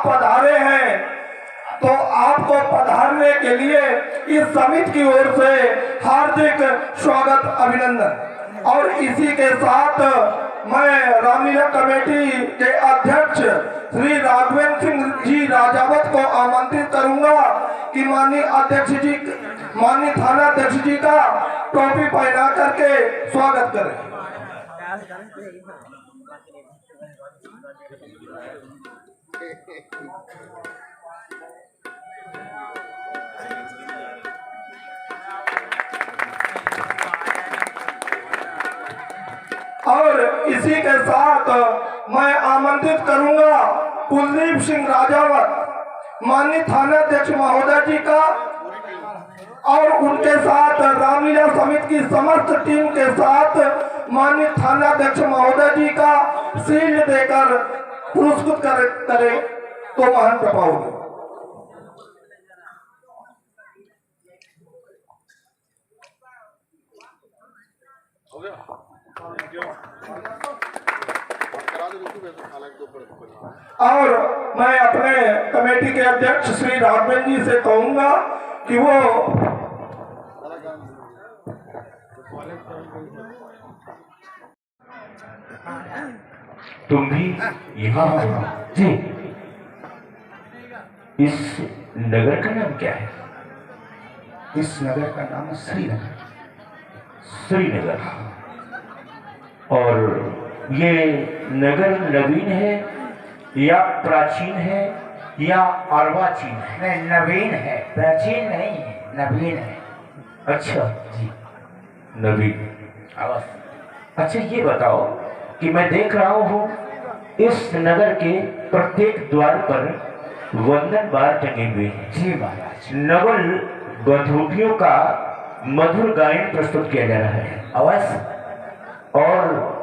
पधारे हैं तो आपको पधारने के लिए इस समिति की ओर से हार्दिक स्वागत अभिनंदन। और इसी के साथ मैं रामलीला कमेटी के अध्यक्ष श्री राघवेंद्र सिंह जी राजावत को आमंत्रित करूंगा कि माननीय थाना अध्यक्ष जी का टोपी पहना करके स्वागत करें। और इसी के साथ मैं आमंत्रित करूंगा कुलदीप सिंह राजावत माननीय थाना अध्यक्ष महोदय जी का, और उनके साथ रामलीला समिति की समस्त टीम के साथ माननीय थाना अध्यक्ष महोदय जी का शील्ड देकर पुरस्कृत करें तो महान कृपा होगी। और मैं अपने कमेटी के अध्यक्ष श्री राघवेंद्र जी से कहूंगा कि वो तुम भी यहाँ हो जी। इस नगर का नाम क्या है? इस नगर का नाम श्रीनगर। श्रीनगर। और ये नगर नवीन है या प्राचीन है या अर्वाचीन है? नहीं, नवीन है, प्राचीन नहीं है, नवीन है। अच्छा जी, नवीन। अच्छा ये बताओ कि मैं देख रहा हूँ इस नगर के प्रत्येक द्वार पर वंदन बार टंगे हुए हैं। जी महाराज। नवल बधूटियों का मधुर गायन प्रस्तुत किया जा रहा है। अवश्य। और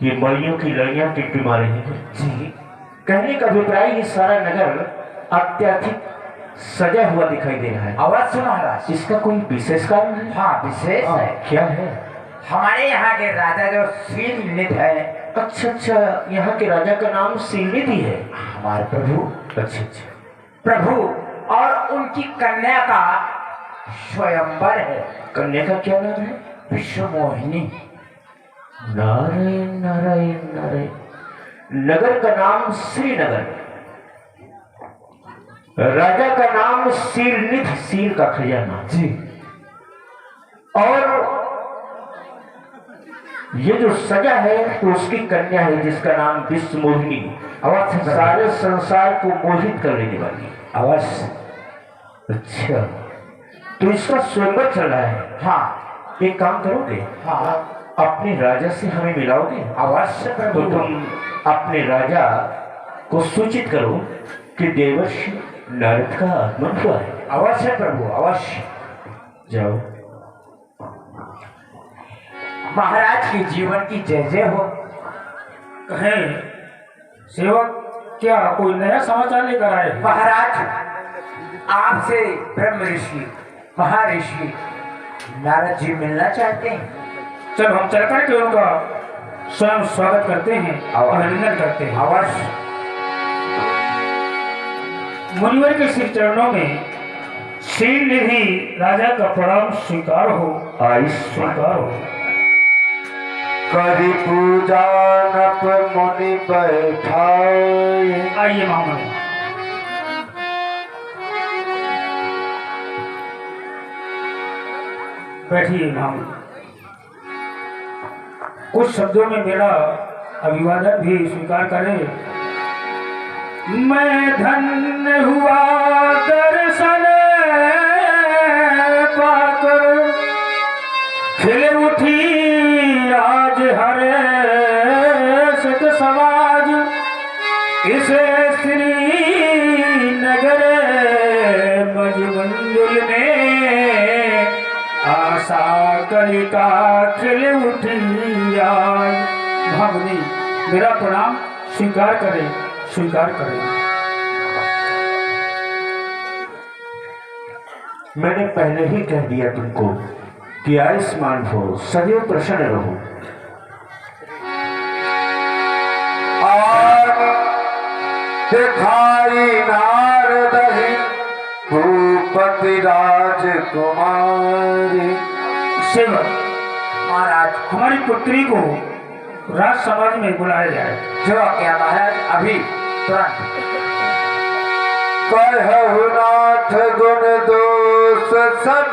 ये मड़ियों की लड़ियां टिटमा रही हैं। जी। कहने का अभिप्राय ये सारा नगर अत्यधिक सजा हुआ दिखाई दे रहा है। अवश्य महाराज। इसका कोई विशेष कारण है? हाँ, विशेष है। क्या है? हमारे यहाँ के राजा जो शीलनिधि है। अच्छा अच्छा, यहाँ के राजा का नाम शीलनिधि है। हमारे प्रभु। अच्छा अच्छा। प्रभु और उनकी कन्या का स्वयंवर है। कन्या का क्या नाम है? विश्वमोहिनी। नारायण नारायण नारायण। नगर का नाम श्रीनगर, राजा का नाम शीलनिधि, शील का खजाना जी। और ये जो सजा है तो उसकी कन्या है जिसका नाम विश्वमोहिनी। अवश्य सारे संसार को मोहित कर लेने वाली। अवश्य। अच्छा, तो इसका स्वयंवर चल रहा है। हाँ। एक काम करोगे? हाँ। अपने राजा से हमें मिलाओगे? अवश्य प्रभु। तो तुम अपने राजा को सूचित करो कि देवर्षि नारद का आगमन हुआ है। अवश्य प्रभु, अवश्य। जाओ। महाराज के जीवन की जय जय हो। कहें सेवक, क्या कोई नया समाचार लेकर आए? महाराज, आपसे ब्रह्म ऋषि महर्षि नारद जी मिलना चाहते हैं। चल हम चल करके उनका स्वयं स्वागत करते हैं, अभिनंदन करते हैं। अवश्य। मुनिवर के श्री चरणों में शीलनिधि राजा का प्रणाम स्वीकार हो। स्वीकार हो। करी पूजा नप मुनि बैठाए। आइए महामणि। बैठिए महामणि। कुछ शब्दों में मेरा अभिवादन भी स्वीकार करें। मैं धन्य हुआ दर्शन पाकर, खिल उठी आज हरे सत समाज। इसे श्री नगर मजमंजुल में आशा कलिका खिल उठी आज। भावनी मेरा प्रणाम स्वीकार करें, स्वीकार करें। मैंने पहले ही कह दिया तुमको कि आयुष्मान हो, सदैव प्रसन्न रहो। और दिखाई नारद ही भूपति राजकुमारी। सेवक, महाराज हमारी पुत्री को राज समाज में बुलाया जाए। जो क्या महाराज, अभी तुरंत। कहु नाथ गुण दोष सब,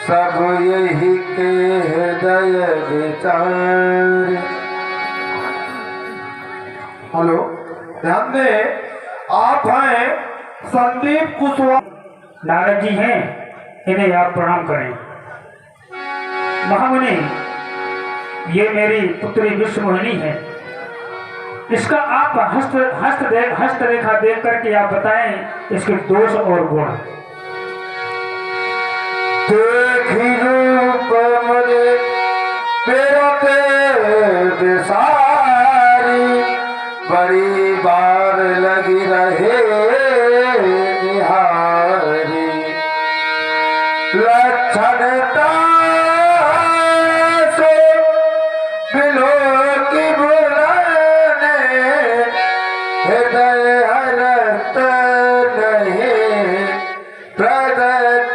सब यही के हृदय विचार। हेलो, ध्यान दें, आप हैं संदीप कुशवाहा। नारद जी हैं, इन्हें आप प्रणाम करें। महामुनि, ये मेरी पुत्री विश्वमोहिनी है। इसका आप हस्तरेखा देख करके आप बताएं इसके दोष और गुण। देखी रूप मुनि बिरते बिसारी, बड़ी बार लगी रहे निहारी। लक्षणता से बिलो की बुलाने, हृदय हरत नहीं प्रगट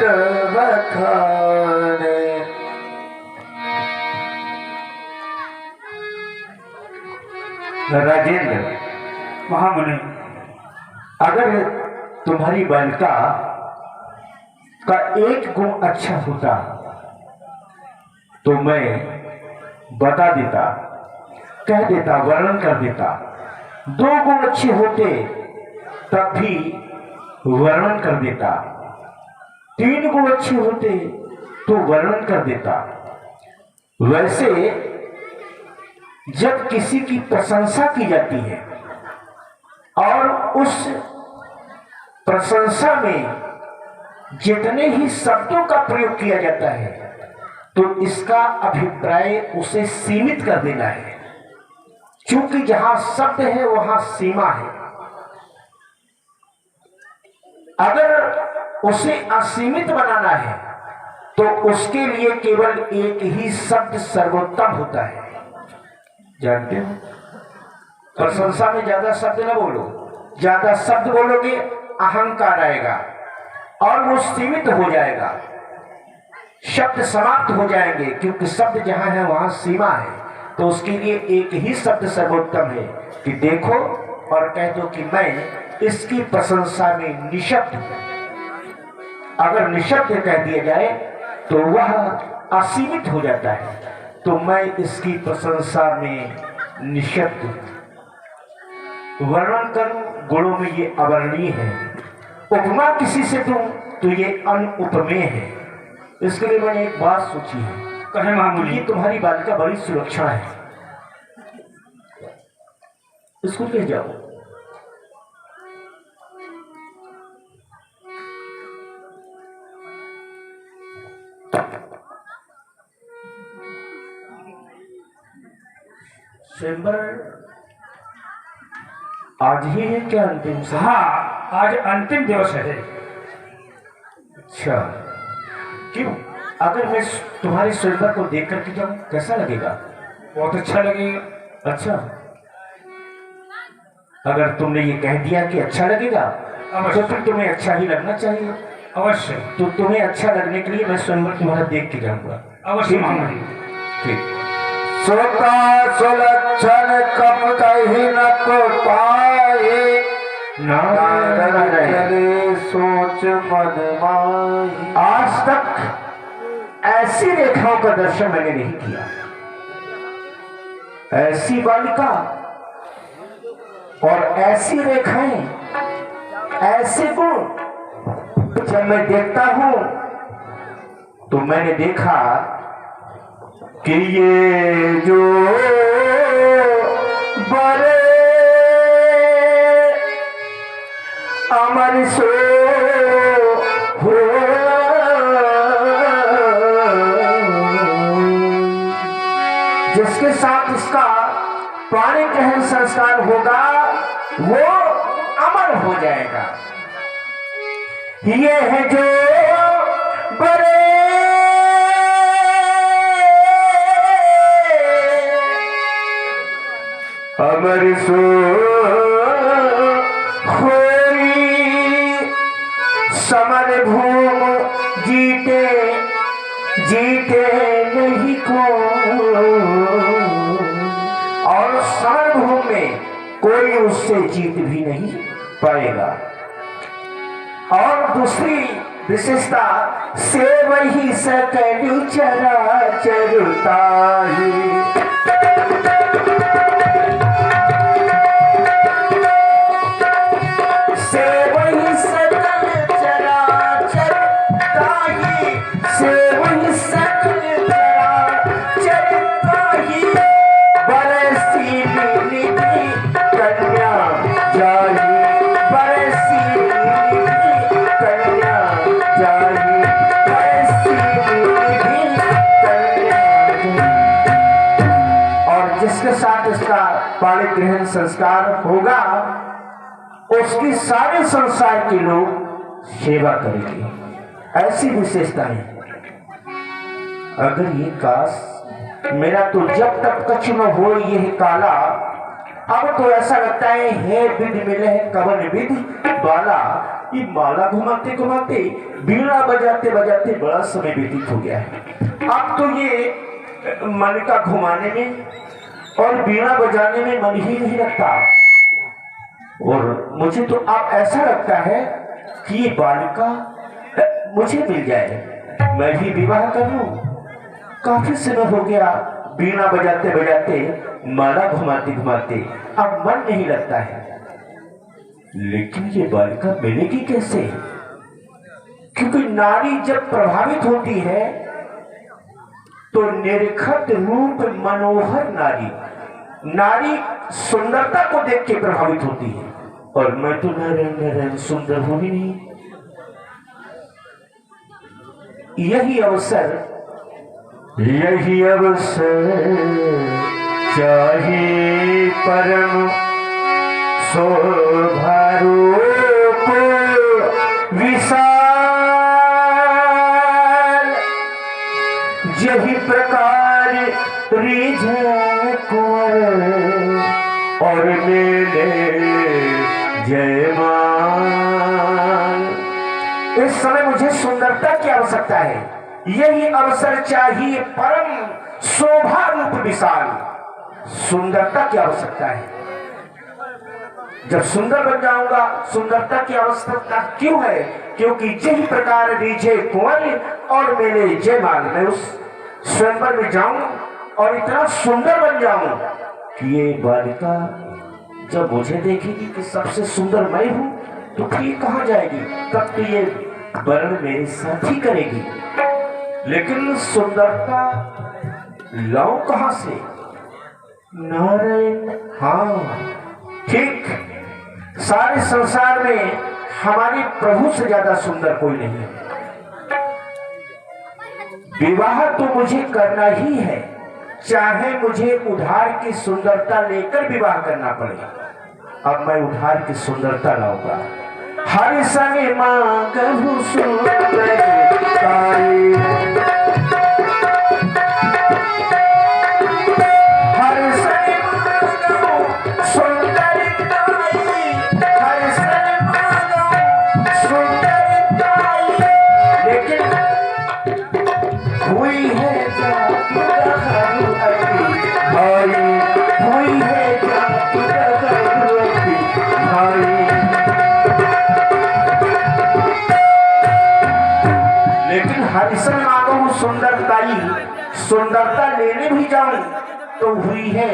बखाने। राजेंद्र, महामुनि, अगर तुम्हारी बालिका का एक गुण अच्छा होता तो मैं बता देता, कह देता, वर्णन कर देता। दो गुण अच्छे होते तब भी वर्णन कर देता। तीन गुण अच्छे होते तो वर्णन कर देता। वैसे जब किसी की प्रशंसा की जाती है और उस प्रशंसा में जितने ही शब्दों का प्रयोग किया जाता है तो इसका अभिप्राय उसे सीमित कर देना है, क्योंकि जहां शब्द है वहां सीमा है। अगर उसे असीमित बनाना है तो उसके लिए केवल एक ही शब्द सर्वोत्तम होता है। जानते हो, प्रशंसा में ज्यादा शब्द ना बोलो। ज्यादा शब्द बोलोगे अहंकार आएगा और वो सीमित हो जाएगा, शब्द समाप्त हो जाएंगे, क्योंकि शब्द जहां है वहां सीमा है। तो उसके लिए एक ही शब्द सर्वोत्तम है कि देखो और कह दो कि मैं इसकी प्रशंसा में निशब्द हूं। अगर निशब्द कह दिया जाए तो वह असीमित हो जाता है। तो मैं इसकी प्रशंसा में निशब्द हूं। वर्णन करूं, गुणों में ये अवर्णीय है। उपमा किसी से दूं तो ये अनुपमेय है। इसके लिए मैंने एक बात सोची है। कहे महामुनि, ये तुम्हारी बालिका बड़ी सुरक्षा है, इसको ले जाओ। स्वयंवर आज ही है क्या अंतिम से? हाँ, आज अंतिम दिवस है। अच्छा, क्यों? अगर मैं तुम्हारे स्वयंवर को देख करके जाऊं कैसा लगेगा? बहुत अच्छा लगेगा। अच्छा, अगर तुमने ये कह दिया कि अच्छा लगेगा अवश्य। तो फिर तुम्हें अच्छा ही लगना चाहिए। अवश्य, तो तुम्हें अच्छा लगने के लिए मैं स्वयंवर तुम्हारा देख के जाऊंगा। अवश्य महामुनि। ठीक। श्रोता सुलक्षण कप कही न को पाए, नारद चले सोच मन माही। आज तक ऐसी रेखाओं का दर्शन मैंने नहीं किया, ऐसी बालिका और ऐसी रेखाएं, ऐसे गुण जब मैं देखता हूं तो मैंने देखा कि ये जो बड़े अमर सो हो, जिसके साथ इसका पाणी ग्रहण संस्कार होगा वो अमर हो जाएगा। ये है जो बड़े जीते नहीं को, और सार्वभौम में कोई उससे जीत भी नहीं पाएगा। और दूसरी विशेषता से वही सकल चराचरता ही, से वही सकल चराचरता ही, से वही सकल चराचरता ही, बरसी निधि कन्या जाही, बरसी निधि कन्या जाही, बरसी निधि कन्या जाही। और जिसके साथ इसका पाणि ग्रहण संस्कार होगा उसकी सारे संसार के लोग सेवा करेंगे। ऐसी विशेषता है। अगर ये काश मेरा तो जब तक कछु न हो यह काला, अब तो ऐसा लगता है विधि मिले है कवन विधि बाला। ये माला घुमाते घुमाते बीड़ा बजाते बजाते बड़ा समय व्यतीत हो गया है। अब तो ये मन का घुमाने में और बीड़ा बजाने में मन ही नहीं लगता। और मुझे तो अब ऐसा लगता है कि ये बालिका मुझे मिल जाए, मैं भी विवाह कर लूं। काफी समय हो गया बीड़ा बजाते बजाते माला घुमाते घुमाते, अब मन नहीं लगता है। लेकिन ये बालिका मिलेगी कैसे? क्योंकि नारी जब प्रभावित होती है तो निरखत रूप मनोहर नारी, नारी सुंदरता को देख के प्रभावित होती है। और मैं तो नारायण सुंदर हूं ही नहीं। यही अवसर चाहिए परम शोभारूप विशाल, यही प्रकार रिझ कुंवर और मेले जयमाल। इस समय मुझे सुंदरता की आवश्यकता है। यही अवसर चाहिए परम शोभा रूप विशाल, सुंदरता की आवश्यकता है। जब सुंदर बन जाऊंगा, सुंदरता की आवश्यकता क्यों है? क्योंकि यही प्रकार रिझे कुंवर और मेले जयमाल। मैं उस स्वयंवर में जाऊं और इतना सुंदर बन जाऊं कि ये बालिका जब मुझे देखेगी कि सबसे सुंदर मैं हूं तो फिर कहां जाएगी? तब तो ये वर्ण मेरे साथ ही करेगी। लेकिन सुंदरता लाऊं कहां से? नारायण, हाँ ठीक, सारे संसार में हमारे प्रभु से ज्यादा सुंदर कोई नहीं है। विवाह तो मुझे करना ही है, चाहे मुझे उधार की सुंदरता लेकर विवाह करना पड़े। अब मैं उधार की सुंदरता लाऊंगा। हर संगे मांगहु सुंदरताई, हर संगे मांगहु सुंदरताई, हर संगे मांगहु सुंदरताई। लेकिन हुई है भाई, हुई है भाई। लेकिन हरिशन मांगो सुंदरताई, सुंदरता लेने भी जाऊं तो हुई है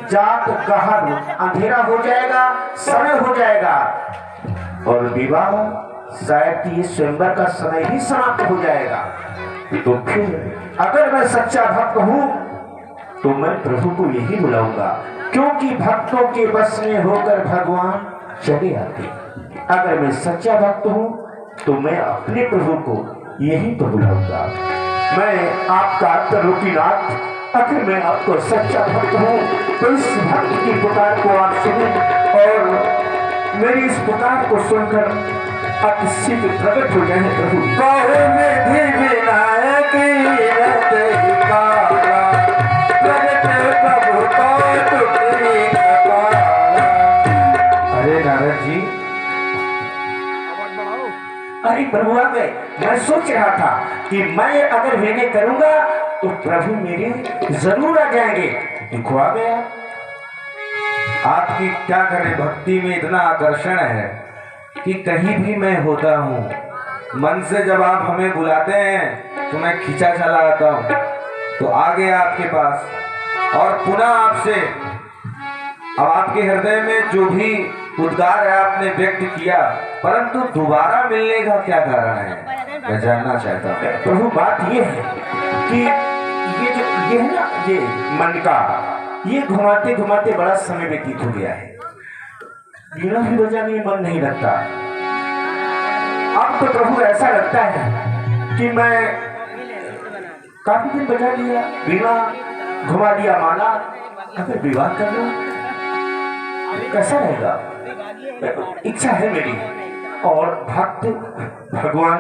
जात गहर, अंधेरा हो जाएगा, समय हो जाएगा और विवाह शायद ये स्वयंवर का समय ही समाप्त हो जाएगा। तो फिर अगर मैं सच्चा भक्त हूं तो मैं प्रभु को यही बुलाऊंगा, क्योंकि भक्तों के बस में होकर भगवान चले आते। अगर मैं सच्चा भक्त हूं तो मैं अपने प्रभु को यही तो बुलाऊंगा। मैं आपका त्रिलोकीनाथ, अगर मैं आपको सच्चा भक्त हूं तो इस भक्त की पुकार को आप सुने और मेरी इस पुकार को सुनकर अति शीघ्र प्रकट हो जाए प्रभु। अरे नारद जी, अरे प्रभु आ गए। मैं सोच रहा था कि मैं अगर विनय करूंगा तो प्रभु मेरे जरूर आ जाएंगे। देखो आ गया। आपकी क्या करें, भक्ति में इतना आकर्षण है कि कहीं भी मैं होता हूँ, मन से जब आप हमें बुलाते हैं तो मैं खींचा चला आता हूँ। तो आ गया आपके पास और पुनः आपसे अब आपके हृदय में जो भी उद्गार है आपने व्यक्त किया, परंतु दोबारा मिलने का क्या कारण है, मैं जानना चाहता हूँ। प्रभु बात ये है कि ये है ना, ये मन का ये घुमाते घुमाते बड़ा समय व्यतीत हो गया है। वीणा भी बजाने में मन नहीं लगता। अब तो प्रभु ऐसा लगता है कि मैं काफी दिन बजा लिया, वीणा घुमा लिया, माला, अगर विवाह कर लो कैसा रहेगा। इच्छा है मेरी और भगवान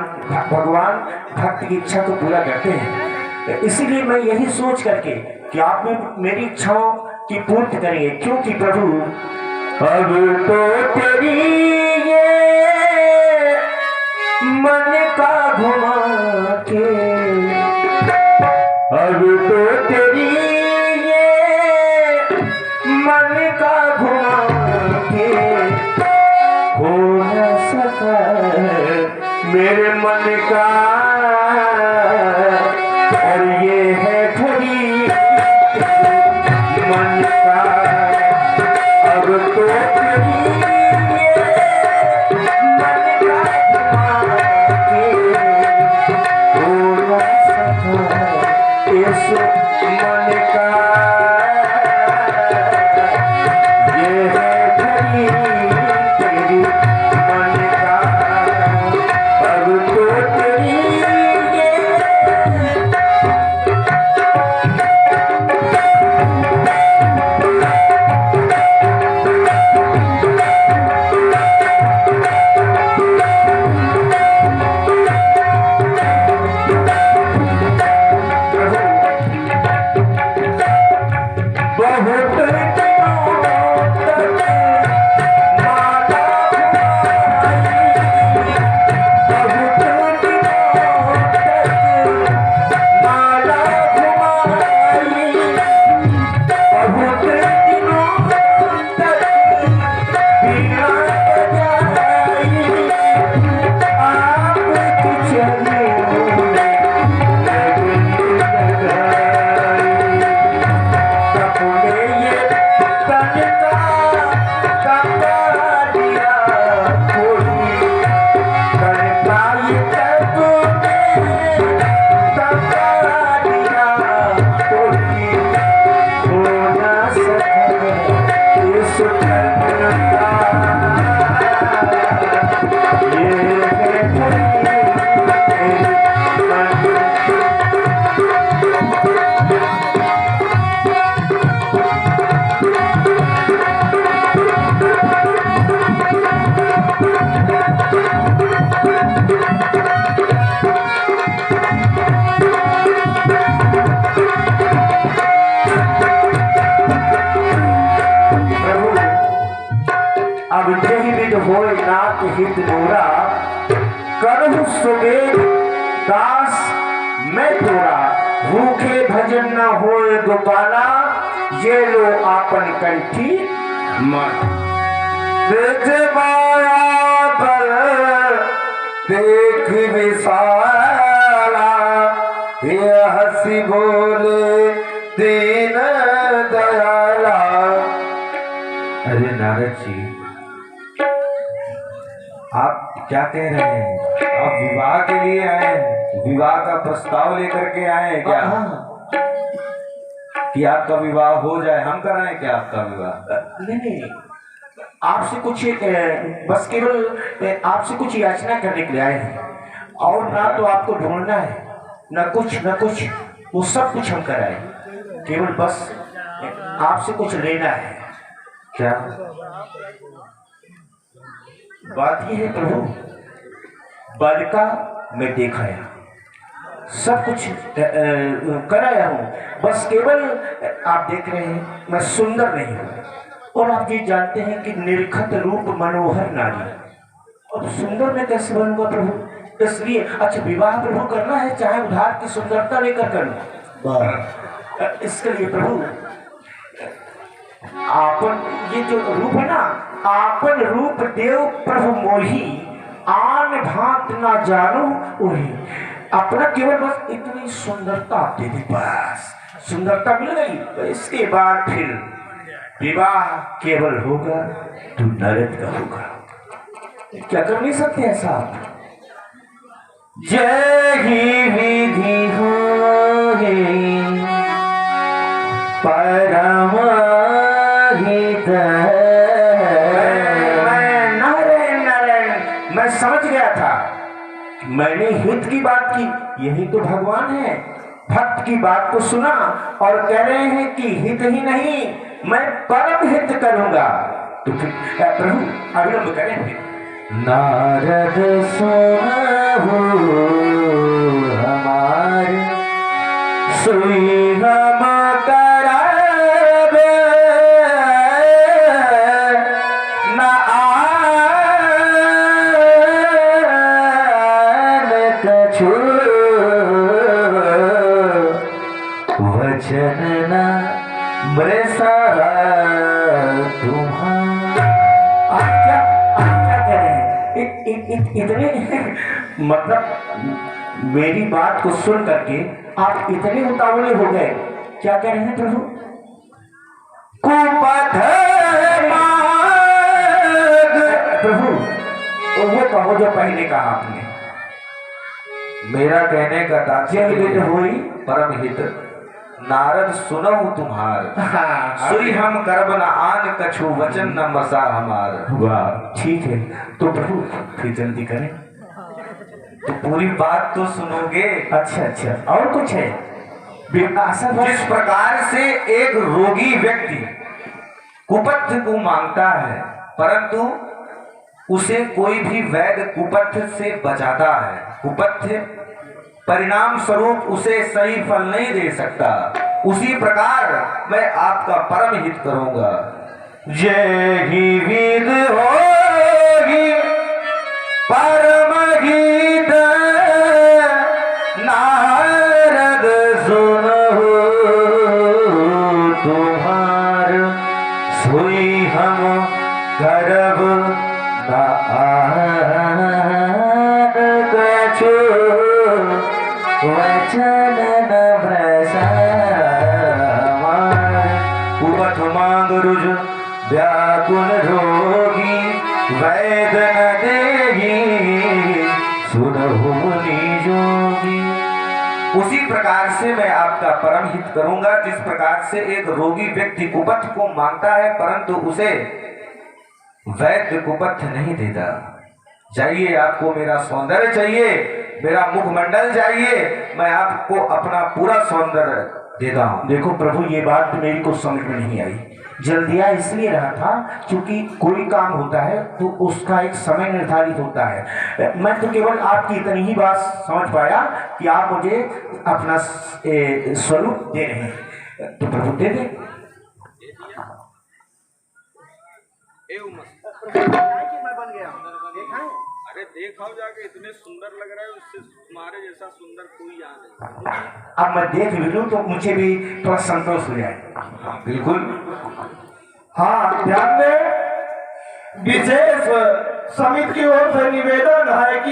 भक्त की इच्छा को पूरा करते हैं। इसीलिए मैं यही सोच करके कि आप भी मेरी इच्छाओं की पूर्ति करेंगे, क्योंकि प्रभु अब तो तेरी ये मन का घुमा के, अब तो तेरी ये मन का घुमा के हो न सका मेरे मन का, और ये है घड़ी मन का। अब तो तेरी ये मन का घुमा के हो न सका इस मन का, ये है घड़ी तेरी मन का। अब तो तेरी हित नोरा करहु सुबेद दास मैं तोरा, भूखे भजन न होए गोपाला, ये लो आपन कंठी मन। ब्रज माया पर देख विशाला, ये हंसी बोले दीन दयाला। अरे नारद जी, आप क्या कह रहे हैं? आप विवाह के लिए आए हैं, विवाह का प्रस्ताव लेकर के आए हैं क्या? कि आपका विवाह हो जाए, हम कराएं क्या आपका विवाह? नहीं, आपसे कुछ बस केवल आपसे कुछ याचना करने के लिए आए हैं, और ना तो आपको ढूंढना है ना कुछ, वो सब कुछ हम कराए, केवल बस आपसे कुछ लेना है। क्या बात यह है प्रभु, बालिका मैं देखाया, सब कुछ कराया हूँ, बस केवल आप देख रहे हैं मैं सुंदर नहीं हूँ, और आप ये जानते हैं कि निरखत रूप मनोहर नारी, अब सुंदर मैं कैसे बनूंगा प्रभु? इसलिए अच्छा विवाह प्रभु करना है, चाहे उधार की सुंदरता लेकर करना। इसके लिए प्रभु आपन ये जो रूप है ना, आपन रूप देव प्रभु मोही, आन भांत ना जानो वही। अपना केवल बस इतनी सुंदरता आप दे दी, बस सुंदरता मिल गई, तो इसके बाद फिर विवाह केवल होगा तो नरक का होगा। क्या कर नहीं सकते ऐसा आप? जय ही विधि हो परम हित। मैं समझ गया था, मैंने हित की बात की, यही तो भगवान है। भक्त की बात को सुना और कह रहे हैं कि हित ही नहीं, मैं परम हित करूंगा। तो फिर प्रभु अविलंब करें फिर। नारद सुनहु हमार सुई हम करब न आन कछु वचन न मृषा तुम्हारा। आप क्या कह रहे हैं? इतने मतलब मेरी बात को सुन करके आप इतने उतावले हो गए, क्या कह रहे हैं प्रभु? प्रभु वो कहो जो पहले कहा आपने। मेरा कहने का तात्पर्य हुई परम हित नारद सुनहु तुम्हार, सुई हम करब न आन कछु वचन न मसा हमार। वाह ठीक है, तो प्रभु फिर जल्दी करें। तो पूरी बात तो सुनोगे? अच्छा और कुछ है? जिस प्रकार से एक रोगी व्यक्ति कुपथ्य को मांगता है, परंतु उसे कोई भी वैद्य कुपथ्य से बचाता है, कुपथ्य परिणाम स्वरूप उसे सही फल नहीं दे सकता, उसी प्रकार मैं आपका परम हित करूंगा। जय ही विद होगी परम हित नारद सुनहु तुम्हार, सुई हम करब न आन कछु वचन न भ्रसा हमार। कुपथ मांग रुज व्याकुल रोगी, वैद न देगी सुनहु मुनि जोगी। उसी प्रकार से मैं आपका परम हित करूंगा, जिस प्रकार से एक रोगी व्यक्ति कुपथ को मांगता है परंतु उसे वैद्य कुपथ नहीं देता। चाहिए आपको मेरा सौंदर्य चाहिए, मेरा मुखमंडल चाहिए, मैं आपको अपना पूरा सौंदर्य देता हूं। देखो प्रभु ये बात मेरी को समझ में नहीं आई। जल्दिया इसलिए रहा था क्योंकि कोई काम होता है तो उसका एक समय निर्धारित होता है। मैं तो केवल आपकी इतनी ही बात समझ पाया कि आप मुझे अपना स्वरूप दे रहे हैं, तो प्रभु दे दे। अरे देखो जाके इतने सुंदर लग रहा है, उससे तुम्हारे जैसा सुंदर कोई यहाँ नहीं। अब मैं देख भी लूं तो मुझे भी थोड़ा संतोष हो जाए। बिल्कुल। हाँ ध्यान दें, विशेष समिति की ओर से निवेदन है कि